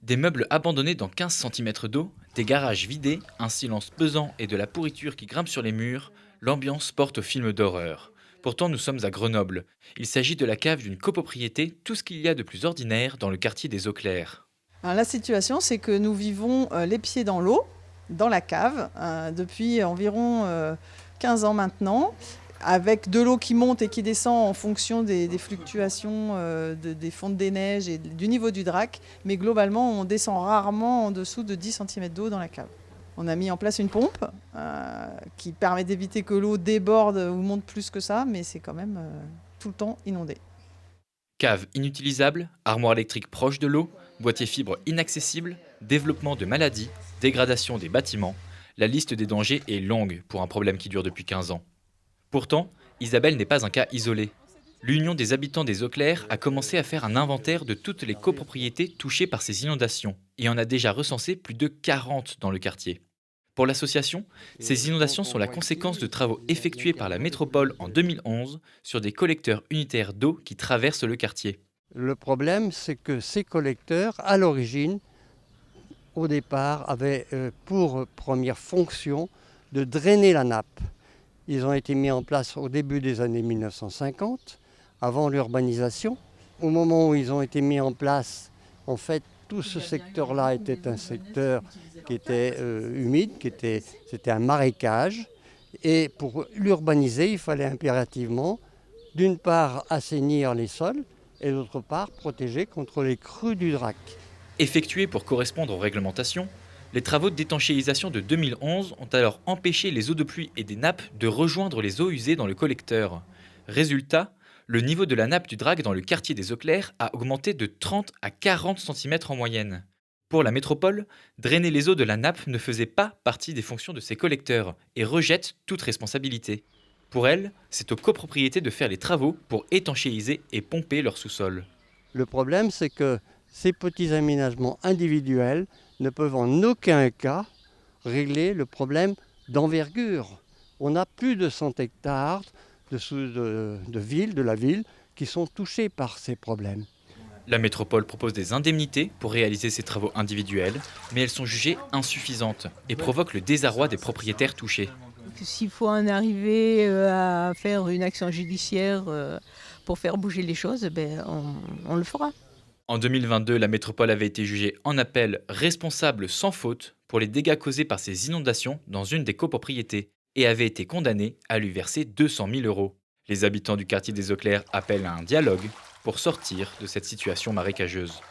Des meubles abandonnés dans 15 centimètres d'eau, des garages vidés, un silence pesant et de la pourriture qui grimpe sur les murs, l'ambiance porte au film d'horreur. Pourtant, nous sommes à Grenoble. Il s'agit de la cave d'une copropriété, tout ce qu'il y a de plus ordinaire dans le quartier des Eaux Claires. Alors, la situation, c'est que nous vivons les pieds dans l'eau, dans la cave, depuis environ 15 ans maintenant, avec de l'eau qui monte et qui descend en fonction des fluctuations des fontes des neiges et du niveau du drac. Mais globalement, on descend rarement en dessous de 10 centimètres d'eau dans la cave. On a mis en place une pompe qui permet d'éviter que l'eau déborde ou monte plus que ça, mais c'est quand même tout le temps inondé. Cave inutilisable, armoire électrique proche de l'eau, boîtier fibre inaccessible, développement de maladies, dégradation des bâtiments, la liste des dangers est longue pour un problème qui dure depuis 15 ans. Pourtant, Isabelle n'est pas un cas isolé. L'Union des habitants des Eaux Claires a commencé à faire un inventaire de toutes les copropriétés touchées par ces inondations et en a déjà recensé plus de 40 dans le quartier. Pour l'association, ces inondations sont la conséquence de travaux effectués par la métropole en 2011 sur des collecteurs unitaires d'eau qui traversent le quartier. Le problème, c'est que ces collecteurs, à l'origine, au départ, avaient pour première fonction de drainer la nappe. Ils ont été mis en place au début des années 1950, avant l'urbanisation. Au moment où ils ont été mis en place, en fait, tout ce secteur-là était un secteur qui était humide, c'était un marécage. Et pour l'urbaniser, il fallait impérativement, d'une part, assainir les sols et d'autre part, protéger contre les crues du Drac. Effectués pour correspondre aux réglementations, les travaux de détanchéisation de 2011 ont alors empêché les eaux de pluie et des nappes de rejoindre les eaux usées dans le collecteur. Résultat, le niveau de la nappe du Drac dans le quartier des Eaux Claires a augmenté de 30 à 40 centimètres en moyenne. Pour la métropole, drainer les eaux de la nappe ne faisait pas partie des fonctions de ces collecteurs et rejette toute responsabilité. Pour elle, c'est aux copropriétés de faire les travaux pour étanchéiser et pomper leur sous-sol. Le problème, c'est que ces petits aménagements individuels ne peuvent en aucun cas régler le problème d'envergure. On a plus de 100 hectares de la ville qui sont touchés par ces problèmes. La métropole propose des indemnités pour réaliser ces travaux individuels, mais elles sont jugées insuffisantes et provoquent le désarroi des propriétaires touchés. S'il faut en arriver à faire une action judiciaire pour faire bouger les choses, on le fera. En 2022, la métropole avait été jugée en appel responsable sans faute pour les dégâts causés par ces inondations dans une des copropriétés et avait été condamnée à lui verser 200 000 euros. Les habitants du quartier des Eaux Claires appellent à un dialogue pour sortir de cette situation marécageuse.